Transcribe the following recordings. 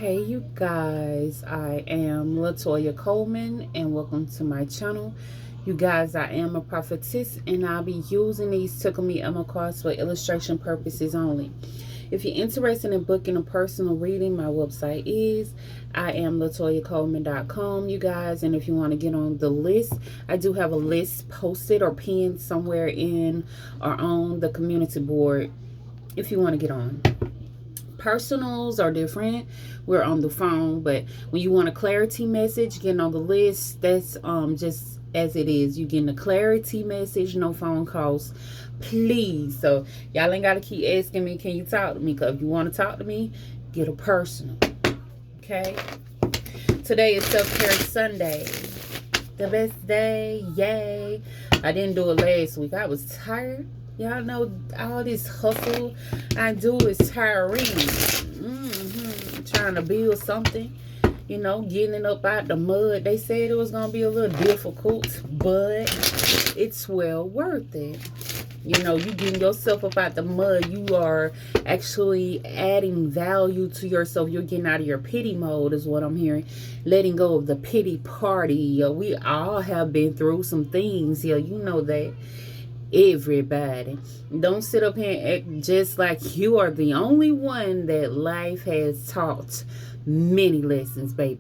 Hey you guys, I am Latoya Coleman and welcome to my channel. You guys, I am a prophetess and I'll be using these Tickle Me Elmo cards for illustration purposes only. If you're interested in booking a personal reading, my website is IamLatoyaColeman.com, you guys. And if you want to get on the list, I do have a list posted or pinned somewhere in or on the community board if you want to get on. Personals are different. We're on the phone, but when you want a clarity message, getting on the list, that's just as it is. You getting a clarity message, no phone calls, please. So y'all ain't gotta keep asking me, can you talk to me? Because if you want to talk to me, get a personal. Okay. Today is Self-Care Sunday. The best day. Yay. I didn't do it last week. I was tired. Y'all know all this hustle I do is tiring. Trying to build something, you know, getting it up out the mud. They said it was going to be a little difficult, but it's well worth it. You know, you getting yourself up out the mud, you are actually adding value to yourself. You're getting out of your pity mode is what I'm hearing. Letting go of the pity party. We all have been through some things. You know that. Everybody, don't sit up here and act just like you are the only one that life has taught many lessons, baby.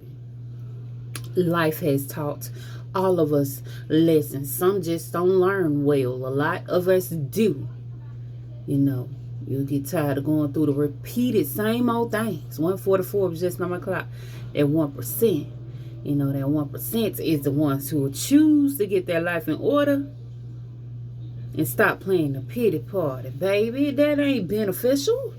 Life has taught all of us lessons. Some just don't learn well. A lot of us do. You know, you get tired of going through the repeated same old things. 144 was just on my clock. That 1%, you know, that 1% is the ones who will choose to get their life in order and stop playing the pity party, baby. That ain't beneficial.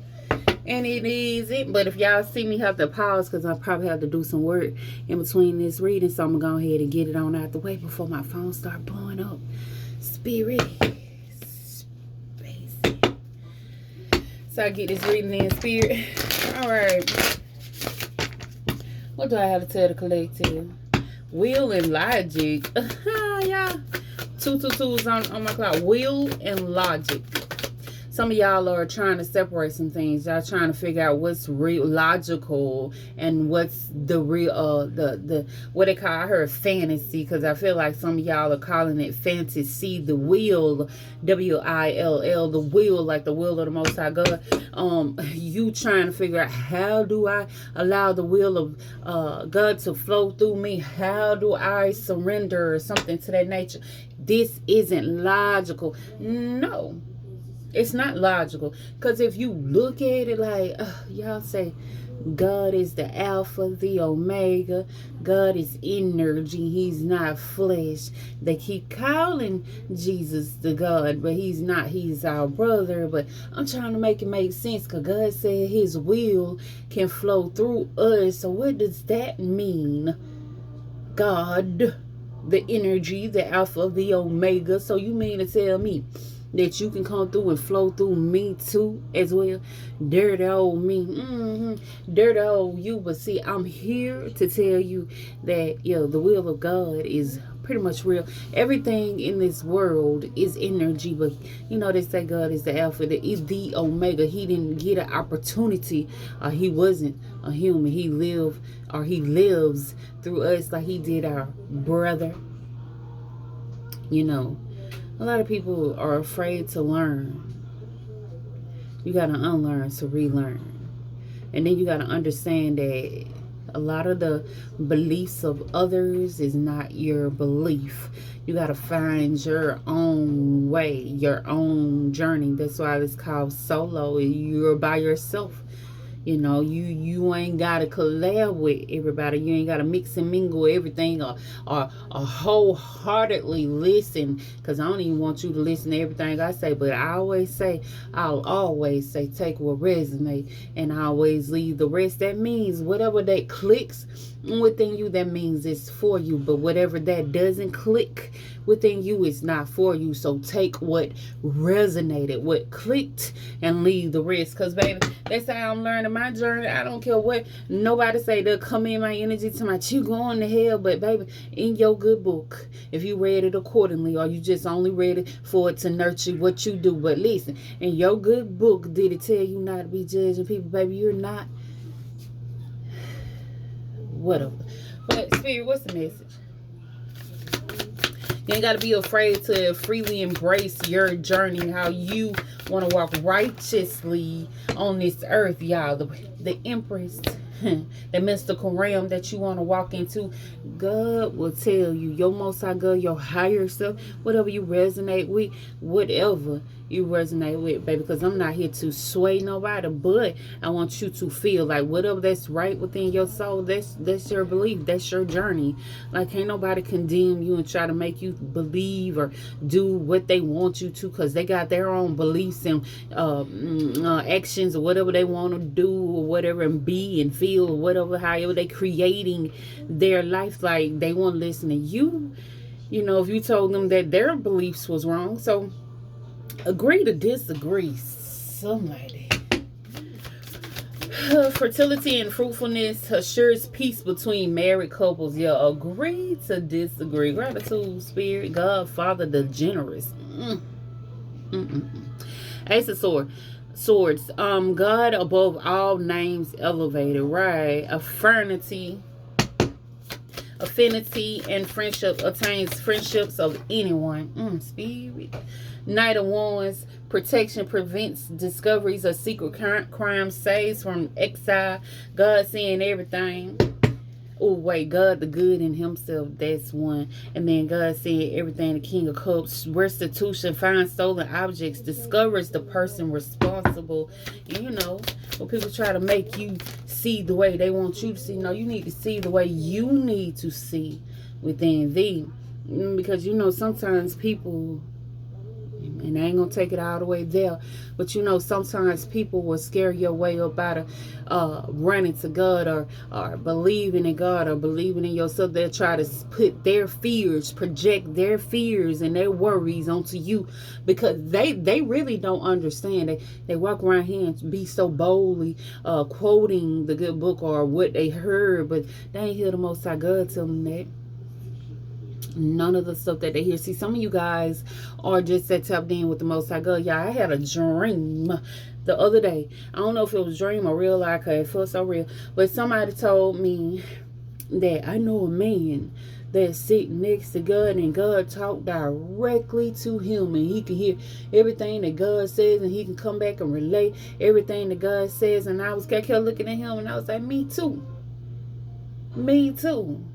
And it isn't. But if y'all see me have to pause, because I probably have to do some work in between this reading, so I'm going to go ahead and get it on out the way before my phone start blowing up. Spirit. Space. So I get this reading in spirit. Alright. What do I have to tell the collective? Will and logic. Y'all. 222s on my clock. Will and logic. Some of y'all are trying to separate some things. Y'all trying to figure out what's real logical and what's the real the what they call, I heard fantasy, because I feel like some of y'all are calling it fantasy. The will, W-I-L-L, the will, like the will of the Most High God. You trying to figure out, how do I allow the will of God to flow through me? How do I surrender, or something to that nature? This isn't logical. No, it's not logical. Because if you look at it like, y'all say, God is the Alpha, the Omega. God is energy. He's not flesh. They keep calling Jesus the God, but he's not. He's our brother. But I'm trying to make it make sense, because God said his will can flow through us. So what does that mean? God, the energy, the Alpha, the Omega. So you mean to tell me that you can come through and flow through me too as well? Dirty old me. Dirty old you. But see, I'm here to tell you that, the will of God is pretty much real. Everything in this world is energy, but they say God is the Alpha, the Omega. He didn't get an opportunity. He wasn't a human. He lives through us, like he did our brother. A lot of people are afraid to learn. You got to unlearn to relearn. And then you got to understand that a lot of the beliefs of others is not your belief. You got to find your own way, your own journey. That's why it's called solo. You're by yourself. You ain't got to collab with everybody. You ain't got to mix and mingle everything or wholeheartedly listen, because I don't even want you to listen to everything I say. But I'll always say, take what resonates, and I always leave the rest. That means whatever that clicks within you, that means it's for you. But whatever that doesn't click within you, it's not for you. So take what resonated, what clicked, and leave the rest. Because baby, that's how I'm learning my journey. I don't care what nobody say. They'll come in my energy to my, you going to hell. But baby, in your good book, if you read it accordingly, or you just only read it for it to nurture what you do. But listen, in your good book, did it tell you not to be judging people? Baby, you're not. whatever. But Spirit, what's the message? You ain't got to be afraid to freely embrace your journey, how you want to walk righteously on this earth, y'all. The Empress, the mystical realm that you want to walk into, God will tell you, your Most High God, your higher self, whatever you resonate with, whatever you resonate with, baby, because I'm not here to sway nobody, but I want you to feel like whatever that's right within your soul, that's your belief, that's your journey. Like, can't nobody condemn you and try to make you believe or do what they want you to, because they got their own beliefs and actions or whatever they want to do or whatever, and be and feel or whatever, however they creating their life. Like, they won't listen to you, you know, if you told them that their beliefs was wrong. So agree to disagree, something like that. Fertility and fruitfulness assures peace between married couples. Yeah, agree to disagree. Gratitude, Spirit, God, Father, the generous. Ace of Swords. God above all names elevated. Right. Affinity and friendship attains friendships of anyone. Spirit. Knight of Wands. Protection prevents discoveries of secret crimes, saves from exile. God seeing everything. Oh, wait, God the good in himself, that's one. And then God seeing everything, the King of Cups. Restitution, finds stolen objects, discovers the person responsible. And you know, when people try to make you see the way they want you to see, no, you need to see the way you need to see within thee. Because, you know, sometimes people, and I ain't gonna take it all the way there, but you know, sometimes people will scare your way up out of running to God, or believing in God, or believing in yourself. They'll try to put their fears, project their fears and their worries onto you, because they really don't understand. They walk around here and be so boldly quoting the good book or what they heard, but they ain't hear the Most High God tell them that. None of the stuff that they hear. See, some of you guys are just that tapped in with the Most High God. Yeah, I had a dream the other day. I don't know if it was a dream or real life, because it felt so real. But somebody told me that I know a man that's sitting next to God, and God talked directly to him, and he can hear everything that God says, and he can come back and relate everything that God says. And I kept looking at him, and I was like, me too. Me too.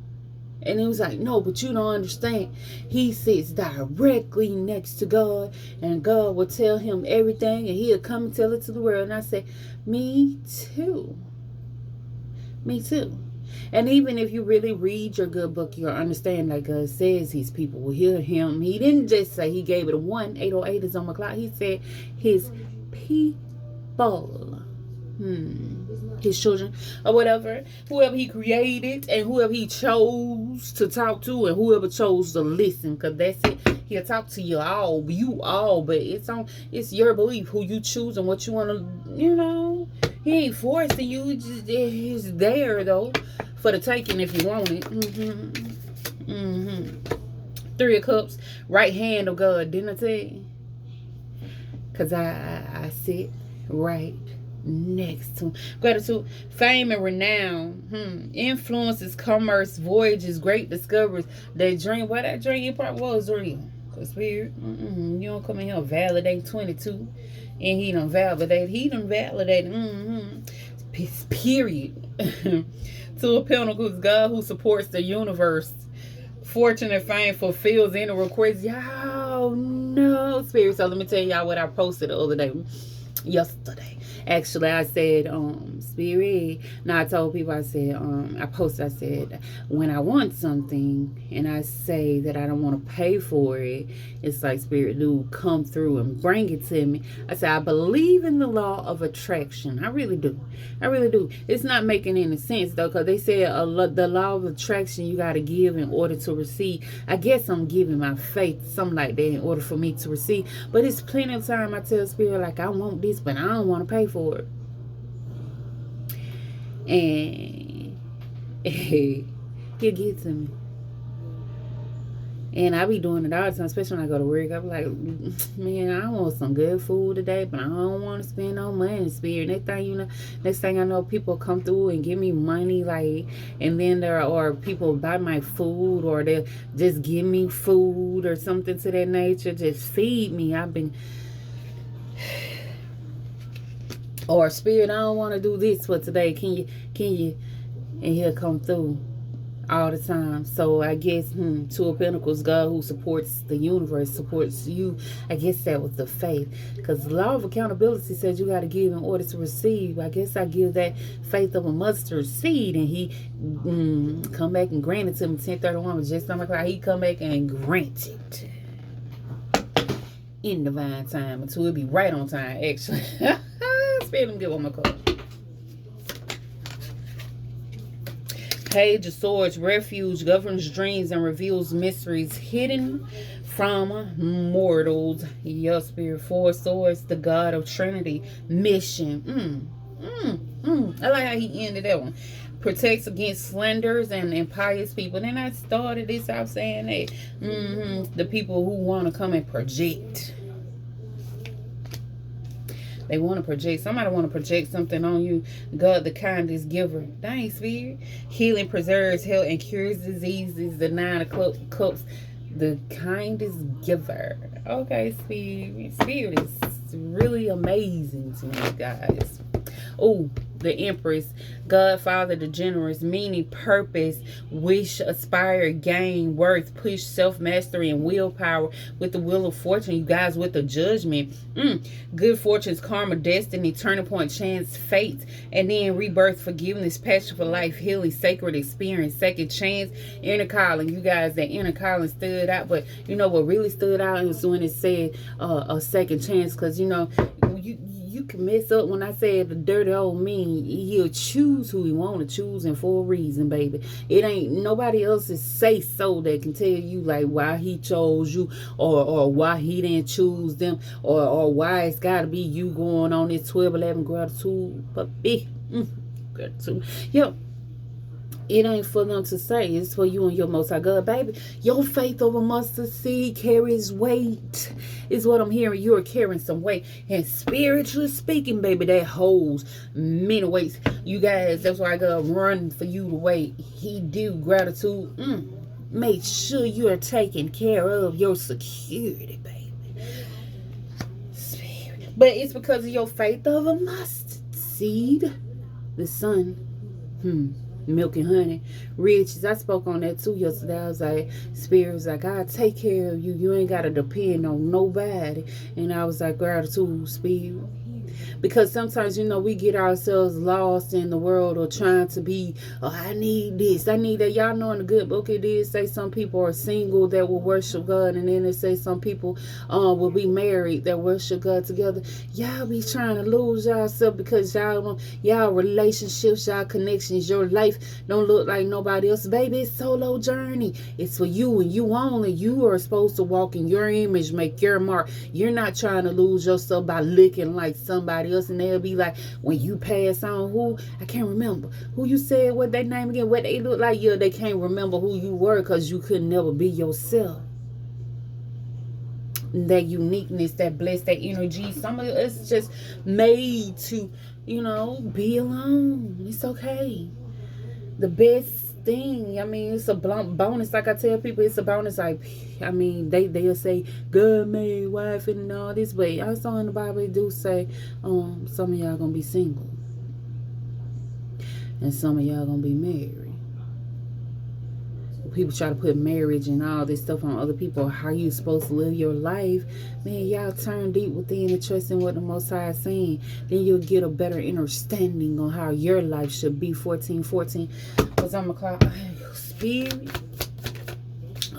And he was like, no, but you don't understand. He sits directly next to God, and God will tell him everything, and he'll come and tell it to the world. And I said, me too. Me too. And even if you really read your good book, you'll understand, like God says, his people will hear him. He didn't just say he gave it a 1. 808 is on my clock. He said his people. His children or whatever, whoever he created and whoever he chose to talk to and whoever chose to listen, because that's it. He'll talk to you all, but it's your belief who you choose and what you want to, you know. He ain't forcing you. He's there though for the taking if you want it. Three of Cups, right hand of God. Didn't I tell you? Because I sit right next to him. Gratitude, fame and renown, influences, commerce, voyages, great discoveries. That dream, well, that dream probably was real. Cause Spirit, you don't come in here validate 22, and he done validate. Period. Two of Pentacles, God who supports the universe. Fortune and fame fulfills any request. Y'all know, Spirit. So let me tell y'all what I posted the other day. Yesterday. Actually, I said, Spirit. Now I told people, I said, I posted, I said, when I want something and I say that I don't want to pay for it, it's like, Spirit, do come through and bring it to me. I said, I believe in the law of attraction. I really do. I really do. It's not making any sense though, because they said the law of attraction, you got to give in order to receive. I guess I'm giving my faith, something like that, in order for me to receive. But it's plenty of time I tell Spirit, like, I want this, but I don't want to pay for it. And he'll get to me. And I be doing it all the time, especially when I go to work. I be like, man, I want some good food today, but I don't want to spend no money, Spirit. Next thing I know, people come through and give me money, like, and then or people buy my food, or they just give me food or something to that nature. Just feed me. Or Spirit, I don't want to do this for today. Can you? And he'll come through all the time. So I guess Two of Pentacles, God who supports the universe, supports you. I guess that was the faith, because the law of accountability says you got to give in order to receive. I guess I give that faith of a mustard seed, and he come back and grant it to me. 10:31 was just 7 o'clock. He come back and grant it in divine time, until it'll be right on time, actually. Spirit, let me get one more card. Page of Swords, refuge, governs dreams and reveals mysteries hidden from mortals. Your Spirit. Four Swords, the God of Trinity, mission. I like how he ended that one. Protects against slanders and impious people. Then I started this out saying that the people who want to come and project. They want to project. Somebody want to project something on you. God, the kindest giver. Dang, Spirit. Healing, preserves, health, and cures diseases. The 9 of Cups. The kindest giver. Okay, Spirit. Spirit is really amazing to me, guys. Oh, the Empress. God, Father, the generous, meaning, purpose, wish, aspire, gain, worth, push, self-mastery, and willpower with the wheel of fortune. You guys, with the Judgment. Good fortunes, karma, destiny, turning point, chance, fate, and then rebirth, forgiveness, passion for life, healing, sacred experience, second chance, inner calling. You guys, that inner calling stood out, but you know what really stood out is when it said a second chance, because you know, you can mess up. When I said the dirty old mean, he'll choose who he want to choose, and for a reason, baby. It ain't nobody else's say so that can tell you like why he chose you, or why he didn't choose them, or why it's got to be you going on this 12/11 gratitude, puppy. Gratitude. Yep. It ain't for them to say. It's for you and your Most High God, baby. Your faith over mustard seed carries weight, is what I'm hearing. You're carrying some weight. And spiritually speaking, baby, that holds many weights. You guys, that's why I gotta run for you to wait. He do gratitude. Make sure you're taking care of your security, baby. Spirit. But it's because of your faith of a mustard seed. The sun. Milk and honey, riches. I spoke on that too yesterday. I was like, Spirit's like, I take care of you. You ain't got to depend on nobody. And I was like, gratitude, Spirit. Because sometimes, you know, we get ourselves lost in the world, or trying to be, oh, I need this, I need that. Y'all know in the good book it did say some people are single that will worship God, and then it say some people will be married that worship God together. Y'all be trying to lose yourself because y'all relationships, y'all connections, your life don't look like nobody else. Baby, it's solo journey. It's for you and you only. You are supposed to walk in your image, make your mark. You're not trying to lose yourself by looking like somebody else, and they'll be like, when you pass on, who I can't remember who you said, what their name again, what they look like. Yeah, they can't remember who you were because you could never be yourself. That uniqueness, that blessed, that energy. Some of us just made to, you know, be alone. It's okay. The best thing, I mean, it's a bonus. Like I tell people, it's a bonus. Like, I mean, they'll say God made wife and all this, but I saw in the Bible it do say some of y'all gonna be single and some of y'all gonna be married. People try to put marriage and all this stuff on other people. How you supposed to live your life? Man, y'all turn deep within and trust in what the Most High is saying. Then you'll get a better understanding on how your life should be. 14:14. Because I'm a clock. Spirit.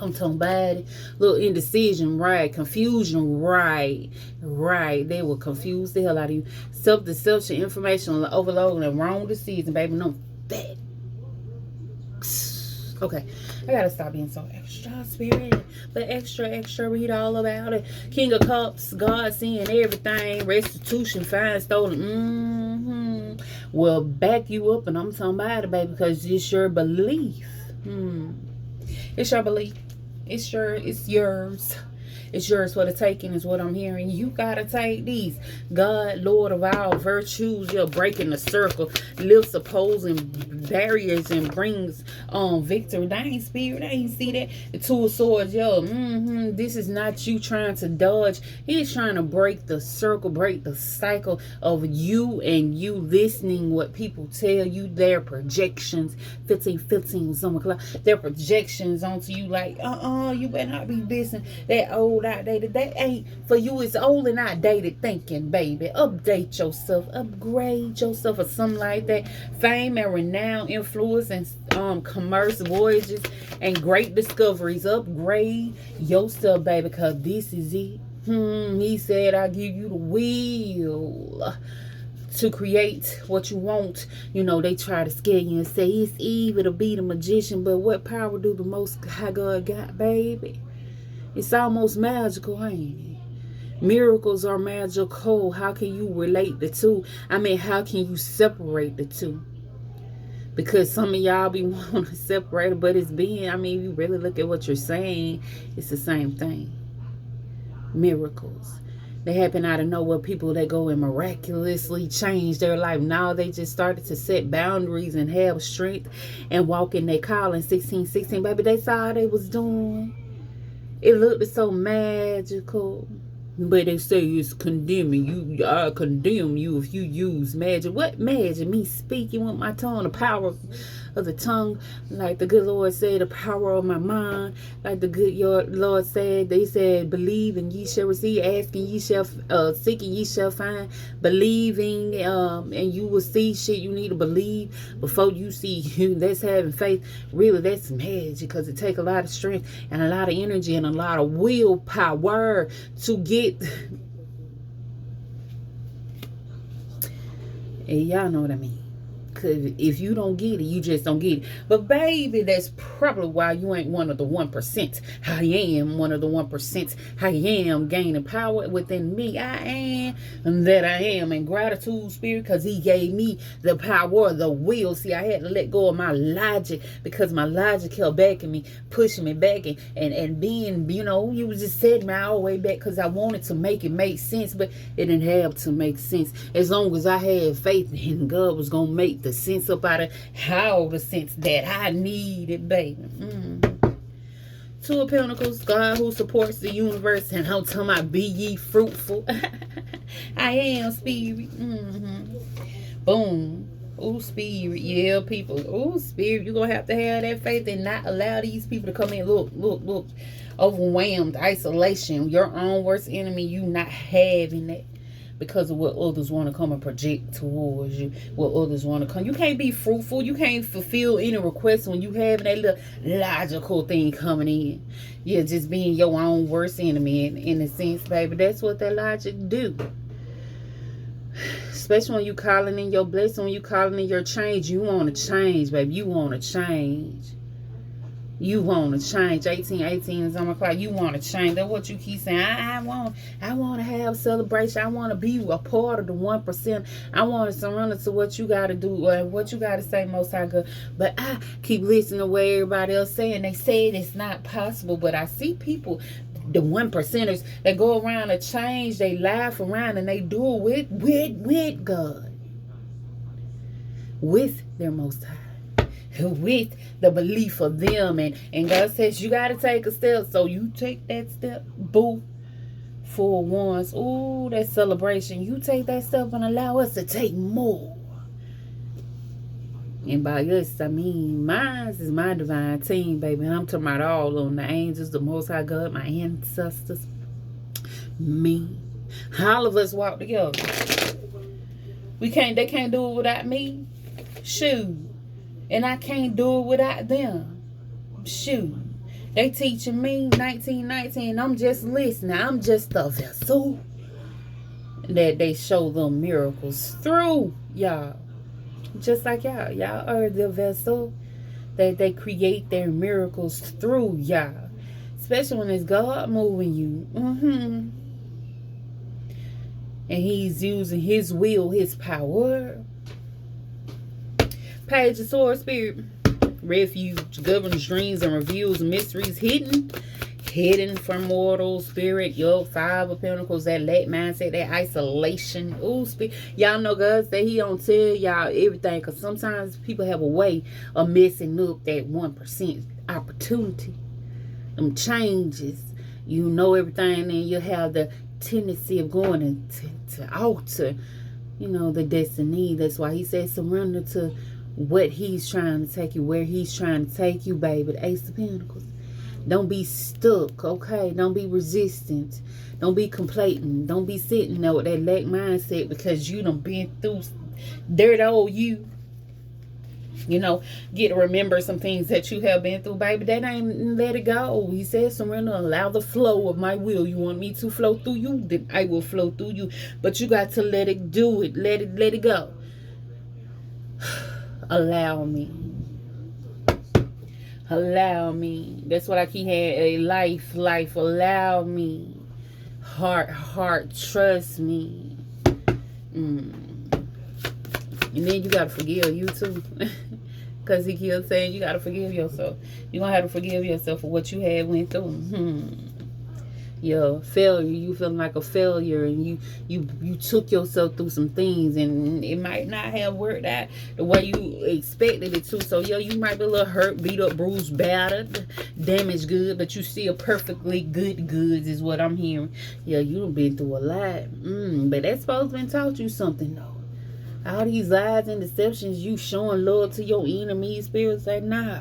I'm talking about it. Little indecision, right? Confusion, right? They will confuse the hell out of you. Self-deception, information overload, and wrong decision, baby. No, that. Okay, I gotta stop being so extra, Spirit. But extra, read all about it. King of Cups, God seeing everything, restitution, fine, stolen. Will back you up, and I'm talking about it, baby, because it's your belief. It's your belief. It's yours. It's yours. It's yours for the taking is what I'm hearing. You gotta take these. God, Lord of all virtues, you're breaking the circle, lifts opposing barriers and brings victory. They ain't spirit. They ain't see that. The two of swords, yo. This is not you trying to dodge. He's trying to break the circle, break the cycle of you and you listening what people tell you, their projections. 15 was on the clock. Their projections onto you like, you better not be listening. That old outdated, that ain't for you. It's old and outdated thinking, baby. Update yourself, upgrade yourself, or something like that. Fame and renown, influence, and commerce, voyages, and great discoveries. Upgrade yourself, baby, because this is it. He said, I give you the will to create what you want. You know, they try to scare you and say it's evil to be the magician, but what power do the Most High God got, baby? It's almost magical, ain't it? Miracles are magical. How can you relate the two? I mean, how can you separate the two? Because some of y'all be wanting to separate it, but it's being, I mean, you really look at what you're saying, it's the same thing. Miracles. They happen out of nowhere. People that go and miraculously change their life. Now they just started to set boundaries and have strength and walk in their calling. 16, baby, that's all they was doing. It looked so magical. But they say it's condemning you. I condemn you if you use magic. What magic? Me speaking with my tongue, the power of the tongue, like the good Lord said, the power of my mind, like the good Lord said. They said, believe and ye shall receive, asking ye shall, seek and ye shall find, believing, and you will see shit you need to believe before you see. That's having faith. Really, that's magic, because it takes a lot of strength and a lot of energy and a lot of willpower to get. And y'all know what I mean. Because if you don't get it, you just don't get it. But baby, that's probably why you ain't one of the 1%. I am one of the 1%. I am gaining power within me. I am that I am. And gratitude, spirit, because he gave me the power, the will. See, I had to let go of my logic, because my logic kept backing me, pushing me back, and being, you know, you was just setting me all the way back, because I wanted to make it make sense, but it didn't have to make sense. As long as I had faith in God was going to make the sense up out of how the sense that I needed, baby. Two of Pentacles, God who supports the universe, and I'm talking about be ye fruitful. I am spirit. Boom. Oh, spirit. Yeah, people. Oh, spirit. You're going to have that faith and not allow these people to come in. Look. Overwhelmed, isolation, your own worst enemy, you not having that. Because of what others want to come and project towards you. What others want to come. You can't be fruitful. You can't fulfill any requests when you have that little logical thing coming in. Yeah, just being your own worst enemy in a sense, baby. That's what that logic do. Especially when you calling in your blessing, when you calling in your change. You want to change, baby. You want to change. You want to change. 18 is on my clock. You want to change. That's what you keep saying. I want to have celebration. I want to be a part of the 1%. I want to surrender to what you got to do, what you got to say, Most High God. But I keep listening to what everybody else saying. They say it's not possible. But I see people, the 1%ers, that go around and change. They laugh around and they do it with God. With their Most High. With the belief of them, and God says you got to take a step, so you take that step, boo, for once. Ooh, that celebration. You take that step and allow us to take more. And by us, I mean mine is my divine team, baby. And I'm talking about all of them, the angels, the Most High God, my ancestors, me. All of us walk together. They can't do it without me. Shoot. And I can't do it without them. Shoot. They teaching me 1919. I'm just listening. I'm just a vessel that they show them miracles through, y'all. Just like y'all. Y'all are the vessel that they create their miracles through, y'all. Especially when it's God moving you. And he's using his will, his power. Page of Swords, spirit. refuge, governs dreams and reveals mysteries hidden from mortal spirit. Yo, 5 of Pentacles, that lack mindset, that isolation. Ooh, y'all know God say he don't tell y'all everything, because sometimes people have a way of messing up that 1% opportunity. Them changes. You know everything, and you have the tendency of going to alter, you know, the destiny. That's why he said surrender to what he's trying to take you, where he's trying to take you, baby. The Ace of Pentacles. Don't be stuck, okay? Don't be resistant. Don't be complacent. Don't be sitting there with that lack mindset because you done been through dirt old you. You know, get to remember some things that you have been through, baby. That ain't let it go. He says surrender, allow the flow of my will. You want me to flow through you? Then I will flow through you. But you got to let it do it. Let it go. Allow me. Allow me. That's what I keep having. A life. Allow me. Heart. Trust me. And then you got to forgive you too. Because he keeps saying you got to forgive yourself. You're going to have to forgive yourself for what you had went through. Your failure, you feeling like a failure, and you took yourself through some things, and it might not have worked out the way you expected it to. So yo, you might be a little hurt, beat up, bruised, battered, damaged good, but you still perfectly good goods is what I'm hearing. Yeah, you've been through a lot. But that's supposed to been taught you something though. All these lies and deceptions, you showing love to your enemies, spirit say nah.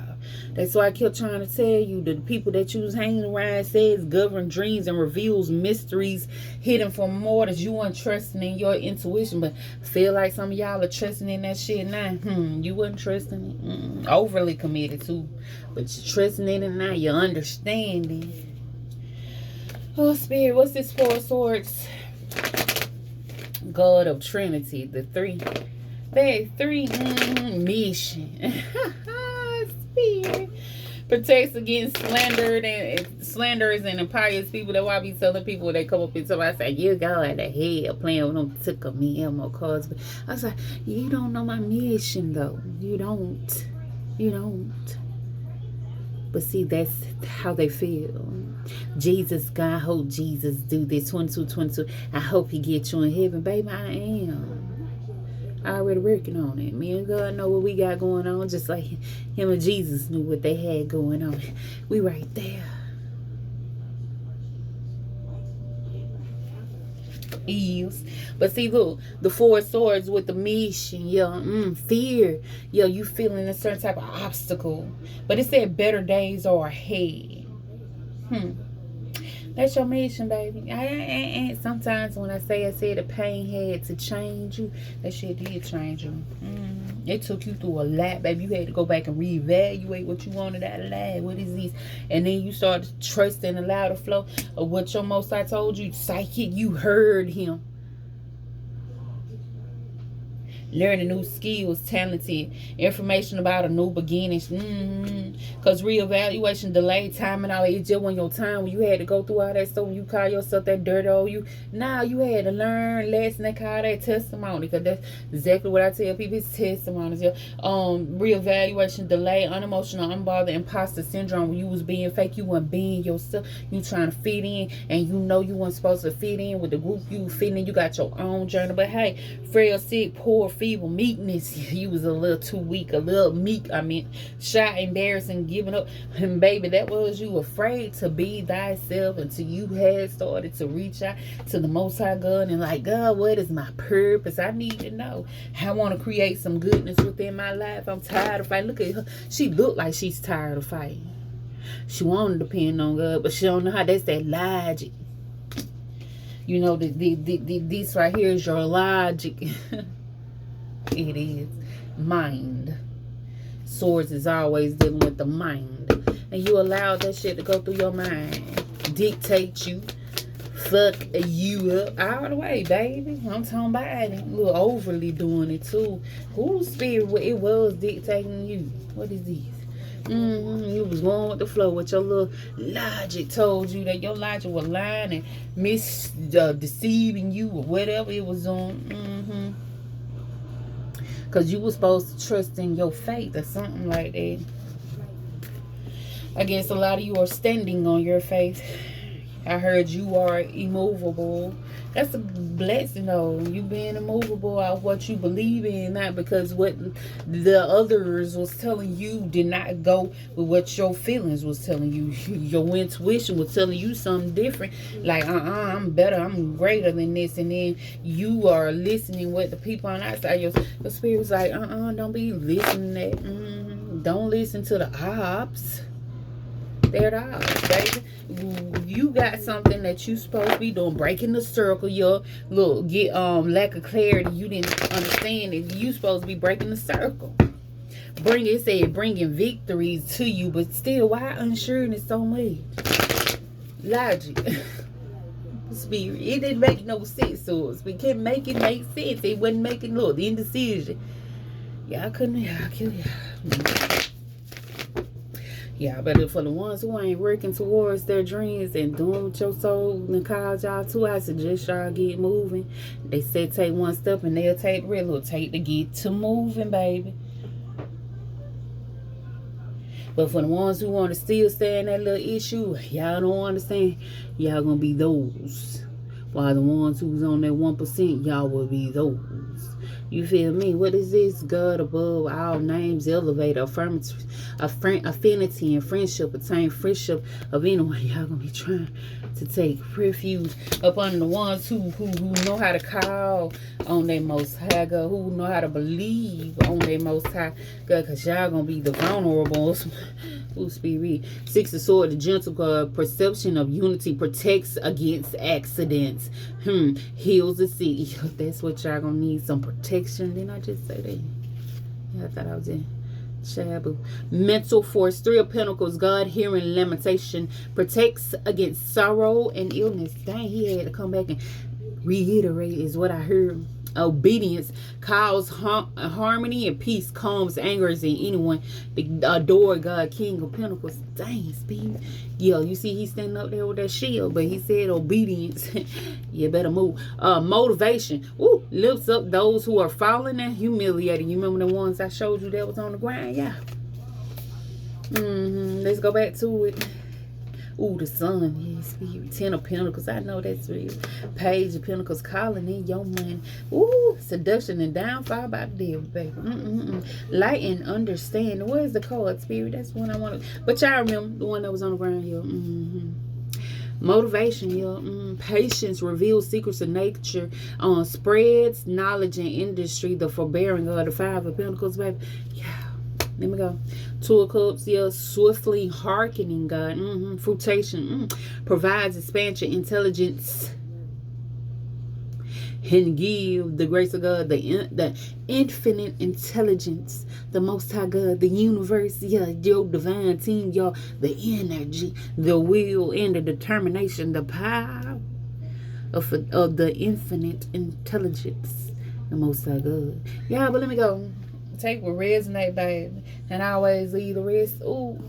That's why I kept trying to tell you, the people that you was hanging around says govern dreams and reveals mysteries hidden from mortals. You weren't trusting in your intuition, but feel like some of y'all are trusting in that shit now. You wasn't trusting it. Overly committed too, but you're trusting in it now. You're understanding. Oh, spirit, what's this 4 of Swords? God of Trinity, the 3. That 3 mission. Spirit protects against slanderers and impious people. That's why I be telling people, they come up and tell me, I say, you go at the head playing with them tickle me Elmo cards. But I was like, you don't know my mission though. You don't. But see, that's how they feel. Jesus, God, I hope Jesus do this. 22. I hope he gets you in heaven. Baby, I am. I already working on it. Me and God know what we got going on. Just like him and Jesus knew what they had going on. We right there. Ease. But see, look, the 4 of Swords with the mission, fear, you feeling a certain type of obstacle, but it said better days are ahead. That's your mission, baby. I sometimes when I say the pain had to change you, that shit did change you. It took you through a lot, baby. You had to go back and reevaluate what you wanted out of life. What is this? And then you started to trust and allow the flow of what your Most High told you. Psychic, you heard him. Learning new skills, talented, information about a new beginnings. Because reevaluation, delay, timing, all it just when your time when you had to go through all that stuff, when you call yourself that dirt old you. Now you had to learn lesson. They call that testimony. Because that's exactly what I tell people. It's testimonies. Reevaluation, delay, unemotional, unbothered, imposter syndrome. When you was being fake, you weren't being yourself. You trying to fit in, and you know you weren't supposed to fit in with the group you fit in. You got your own journey. But hey, frail, sick, poor, feeble, meekness, you was a little too weak, a little meek, shy, embarrassing, giving up. And baby, that was you afraid to be thyself until you had started to reach out to the Most High God and like, God, what is my purpose? I need to know. I want to create some goodness within my life. I'm tired of fighting. Look at her. She looked like she's tired of fighting. She want to depend on God, but she don't know how. That's that logic. You know, this right here is your logic. It is mind. Swords is always dealing with the mind, and you allow that shit to go through your mind, dictate you, fuck you up all the way, baby. I'm talking about it. A little overly doing it too. Whose spirit it was dictating you? What is this? You was going with the flow. What your little logic told you, that your logic was lying and deceiving you or whatever it was on. Because you were supposed to trust in your faith or something like that. I guess a lot of you are standing on your faith. I heard you are immovable. That's a blessing, though. You being immovable of what you believe in, not because what the others was telling you did not go with what your feelings was telling you. Your intuition was telling you something different. Like, I'm better, I'm greater than this. And then you are listening with the people on the outside. Your spirit was like, don't be listening to that. Don't listen to the ops. They're the odds, baby. You got something that you supposed to be doing, breaking the circle. Your little lack of clarity, you didn't understand it. You supposed to be breaking the circle. Bringing victories to you, but still, why unsureness so much? Logic, spirit. It didn't make no sense to us. We can't make it make sense. It wasn't making the indecision. Y'all couldn't. Y'all kill y'all. Yeah, but for the ones who ain't working towards their dreams and doing what your soul and called y'all to, I suggest y'all get moving. They said take one step and they'll take the rest. It'll take to get to moving, baby. But for the ones who want to still stay in that little issue, y'all don't understand. Y'all gonna be those. While the ones who's on that 1%, y'all will be those. You feel me? What is this? God above all names, elevate, affinity and friendship, attain friendship of anyone. Y'all gonna be trying to take refuge upon the ones who know how to call on their most high God, who know how to believe on their most high God, because y'all gonna be the vulnerables. Ooh, spirit. 6 of Swords, the gentle God, perception of unity, protects against accidents, heals the sick. That's what y'all gonna need, some protection. Didn't I just say that? Yeah, I thought I was in Shabu. Mental force, 3 of Pentacles, God hearing lamentation, protects against sorrow and illness. Dang, he had to come back and reiterate is what I heard. Obedience calls harmony and peace, calms angers in anyone. Adore God, King of Pentacles. Dang, speed. Yo, you see he's standing up there with that shield, but he said obedience. You better move. Motivation. Ooh, lifts up those who are falling and humiliated. You remember the ones I showed you that was on the ground? Yeah. Let's go back to it. Ooh, the sun, yes, spirit. 10 of Pentacles, I know that's real. Page of Pentacles, calling in your money. Ooh, seduction and downfall by the devil, baby. Light and understanding. Where's the card, spirit? That's one I want to. But y'all remember the one that was on the ground here. Motivation, yeah. Patience reveals secrets of nature. Spreads knowledge and industry. The forbearing God, the 5 of Pentacles, baby. Yeah. Let me go. 2 of Cups, yeah. Swiftly hearkening, God. Fruitation. Provides expansion, intelligence. And give the grace of God, the infinite intelligence, the Most High God, the universe, yeah, your divine team, y'all, the energy, the will, and the determination, the power of the infinite intelligence, the Most High God. Yeah, but let me go. Take what resonate, baby, and always leave the rest. Ooh,